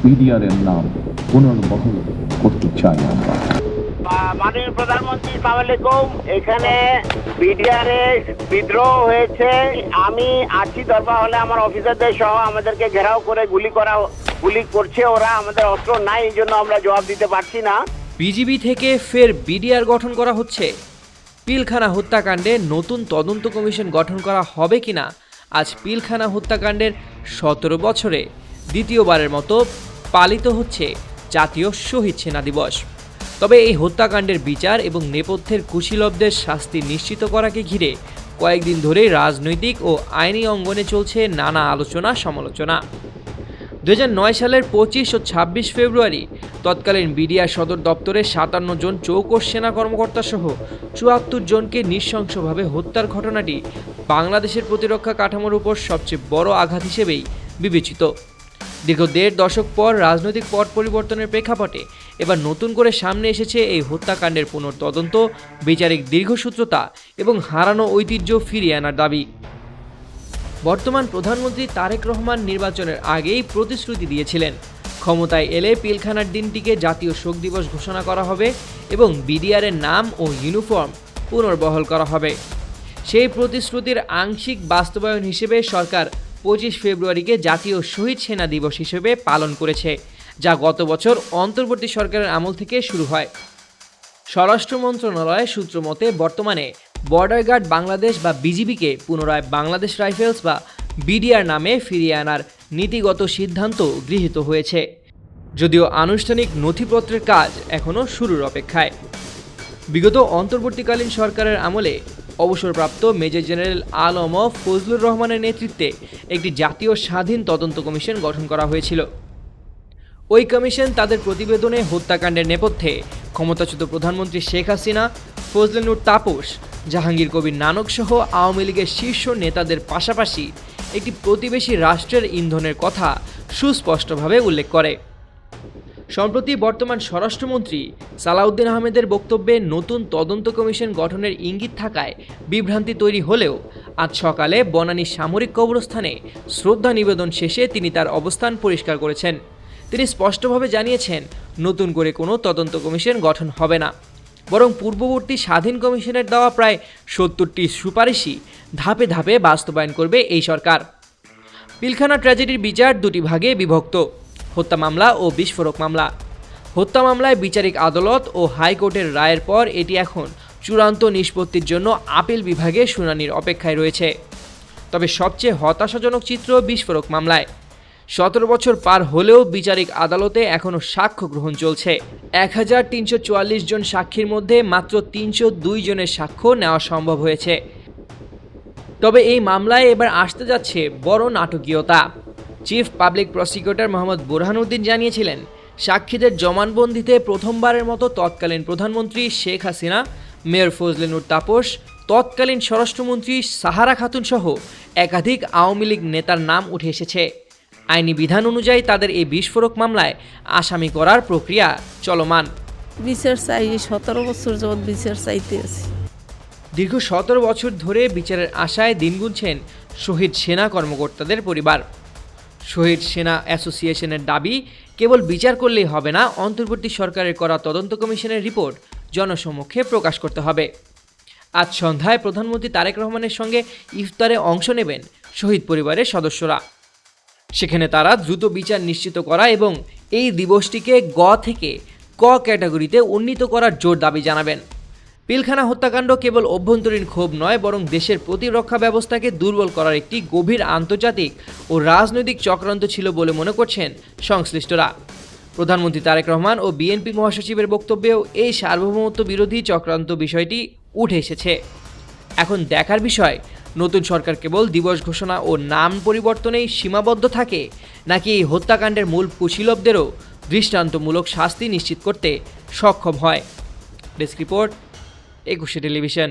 BDR এর নাম পুনর্বহাল করতে চাই আমরা। মাননীয় প্রধানমন্ত্রী আসসালামু আলাইকুম। এখানে বিডিআর বিদ্রোহ হয়েছে, আমি আছি দরবার হলে আমার অফিসারদের সহ আমাদেরকে ঘেরাও করে গুলি করছে ওরা, আমাদের অস্ত্র নাই, এই জন্য আমরা জবাব দিতে পারছি না। বিজিবি থেকে ফের বিডিআর গঠন করা হচ্ছে। পিলখানা হত্যাকাণ্ডে নতুন তদন্ত কমিশন গঠন করা হবে কিনা আজ পিলখানা হত্যাকাণ্ডের 17 বছরে দ্বিতীয়বারের মতো পালিত হচ্ছে জাতীয় শহীদ সেনা দিবস। তবে এই হত্যাকাণ্ডের বিচার এবং নেপথ্যের কুশীলবদের শাস্তি নিশ্চিত করাকে ঘিরে কয়েকদিন ধরেই রাজনৈতিক ও আইনি অঙ্গনে চলছে নানা আলোচনা সমালোচনা। 2009 সালের 25 ও 26 ফেব্রুয়ারি তৎকালীন বিডিআর সদর দপ্তরে 57 জন চৌকস সেনা কর্মকর্তা সহ 74 জনকে নৃশংসভাবে হত্যার ঘটনাটি বাংলাদেশের প্রতিরক্ষা কাঠামোর উপর সবচেয়ে বড় আঘাত হিসেবেই বিবেচিত। দীর্ঘ 1.5 দশক পর রাজনৈতিক পট পরিবর্তনের প্রেক্ষাপটে এবার নতুন করে সামনে এসেছে এই হত্যাকাণ্ডের পুনর্তদন্ত, বিচারিক দীর্ঘসূত্রতা এবং হারানো ঐতিহ্য ফিরিয়ে আনার দাবি। বর্তমান প্রধানমন্ত্রী তারেক রহমান নির্বাচনের আগেই প্রতিশ্রুতি দিয়েছিলেন ক্ষমতায় এলে পিলখানার দিনটিকে জাতীয় শোক দিবস ঘোষণা করা হবে এবং বিডিআরের নাম ও ইউনিফর্ম পুনর্বহাল করা হবে। সেই প্রতিশ্রুতির আংশিক বাস্তবায়ন হিসেবে সরকার 25 ফেব্রুয়ারিকে জাতীয় শহীদ সেনা দিবস হিসেবে পালন করেছে, যা গত বছর অন্তর্বর্তী সরকারের আমল থেকে শুরু হয়। স্বরাষ্ট্র মন্ত্রণালয়ের সূত্র মতে বর্তমানে বর্ডার গার্ড বাংলাদেশ বা বিজিবিকে পুনরায় বাংলাদেশ রাইফেলস বা বিডিআর নামে ফিরিয়ে আনার নীতিগত সিদ্ধান্ত গৃহীত হয়েছে, যদিও আনুষ্ঠানিক নথিপত্রের কাজ এখনও শুরুর অপেক্ষায়। বিগত অন্তর্বর্তীকালীন সরকারের আমলে অবসরপ্রাপ্ত মেজর জেনারেল আলম ফজলুর রহমানের নেতৃত্বে একটি জাতীয় স্বাধীন তদন্ত কমিশন গঠন করা হয়েছিল। ওই কমিশন তাদের প্রতিবেদনে হত্যাকাণ্ডের নেপথ্যে ক্ষমতাচ্যুত প্রধানমন্ত্রী শেখ হাসিনা, ফজলে নূর তাপস, জাহাঙ্গীর কবির নানক সহ আওয়ামী লীগের শীর্ষ নেতাদের পাশাপাশি একটি প্রতিবেশী রাষ্ট্রের ইন্ধনের কথা সুস্পষ্টভাবে উল্লেখ করে। সম্প্রতি বর্তমান স্বরাষ্ট্রমন্ত্রী সালাউদ্দিন আহমেদের বক্তব্যে নতুন তদন্ত কমিশন গঠনের ইঙ্গিত থাকায় বিভ্রান্তি তৈরি হলেও আজ সকালে বনানী সামরিক কবরস্থানে শ্রদ্ধা নিবেদন শেষে তিনি তার অবস্থান পরিষ্কার করেছেন। তিনি স্পষ্টভাবে জানিয়েছেন নতুন করে কোনো তদন্ত কমিশন গঠন হবে না, বরং পূর্ববর্তী স্বাধীন কমিশনের দেওয়া প্রায় 70টি সুপারিশই ধাপে ধাপে বাস্তবায়ন করবে এই সরকার। পিলখানা ট্র্যাজেডির বিচার দুটি ভাগে বিভক্ত: হত্যা মামলা ও বিস্ফোরক মামলা। হত্যা মামলায় বিচারিক আদালত ও হাইকোর্টের রায়ের পর এটি এখন চূড়ান্ত নিষ্পত্তির জন্য আপিল বিভাগে শুনানির অপেক্ষায় রয়েছে। তবে সবচেয়ে হতাশাজনক চিত্র বিস্ফোরক মামলায়। 17 বছর পার হলেও বিচারিক আদালতে এখনও সাক্ষ্য গ্রহণ চলছে। 1344 জন সাক্ষীর মধ্যে মাত্র 302 জনের সাক্ষ্য নেওয়া সম্ভব হয়েছে। তবে এই মামলায় এবার আসতে যাচ্ছে বড় নাটকীয়তা। Chief public prosecutor Mohammad Burhanuddin জানিয়েছিলেন সাক্ষীদের জবানবন্দিতে প্রথমবারের মতো তৎকালীন প্রধানমন্ত্রী শেখ হাসিনা, মেয়র ফজলে নূর তাপস, তৎকালীন স্বরাষ্ট্রমন্ত্রী সাহারা খাতুন সহ একাধিক আওয়ামী লীগ নেতার নাম উঠে এসেছে। আইনি বিধান অনুযায়ী তাদের এই বিস্ফোরক মামলায় আসামি করার প্রক্রিয়া চলমান। বিচার চাই, 17 বছর যাবৎ বিচার চাইতে আছি। দীর্ঘ 17 বছর ধরে বিচারের আশায় দিন গুনছেন শহীদ সেনা কর্মকর্তাদের পরিবার। শহীদ সেনা অ্যাসোসিয়েশনের দাবি, কেবল বিচার করলেই হবে না, অন্তর্বর্তী সরকারের করা তদন্ত কমিশনের রিপোর্ট জনসমক্ষে প্রকাশ করতে হবে। আজ সন্ধ্যায় প্রধানমন্ত্রী তারেক রহমানের সঙ্গে ইফতারে অংশ নেবেন শহীদ পরিবারের সদস্যরা। সেখানে তারা দ্রুত বিচার নিশ্চিত করা এবং এই দিবসটিকে গ থেকে ক ক্যাটাগরিতে উন্নীত করার জোর দাবি জানাবেন। পিলখানা হত্যাকাণ্ড কেবল অভ্যন্তরীণ ক্ষোভ নয়, বরং দেশের প্রতিরক্ষা ব্যবস্থাকে দুর্বল করার একটি গভীর আন্তর্জাতিক ও রাজনৈতিক চক্রান্ত ছিল বলে মনে করছেন সংশ্লিষ্টরা। প্রধানমন্ত্রী তারেক রহমান ও বিএনপি মহাসচিবের বক্তব্যেও এই সার্বভৌমত্ব বিরোধী চক্রান্ত বিষয়টি উঠে এসেছে। এখন দেখার বিষয়, নতুন সরকার কেবল দিবস ঘোষণা ও নাম পরিবর্তনেই সীমাবদ্ধ থাকে, নাকি এই হত্যাকাণ্ডের মূল কুশীলবদেরও দৃষ্টান্তমূলক শাস্তি নিশ্চিত করতে সক্ষম হয়। Desk report, 21 television.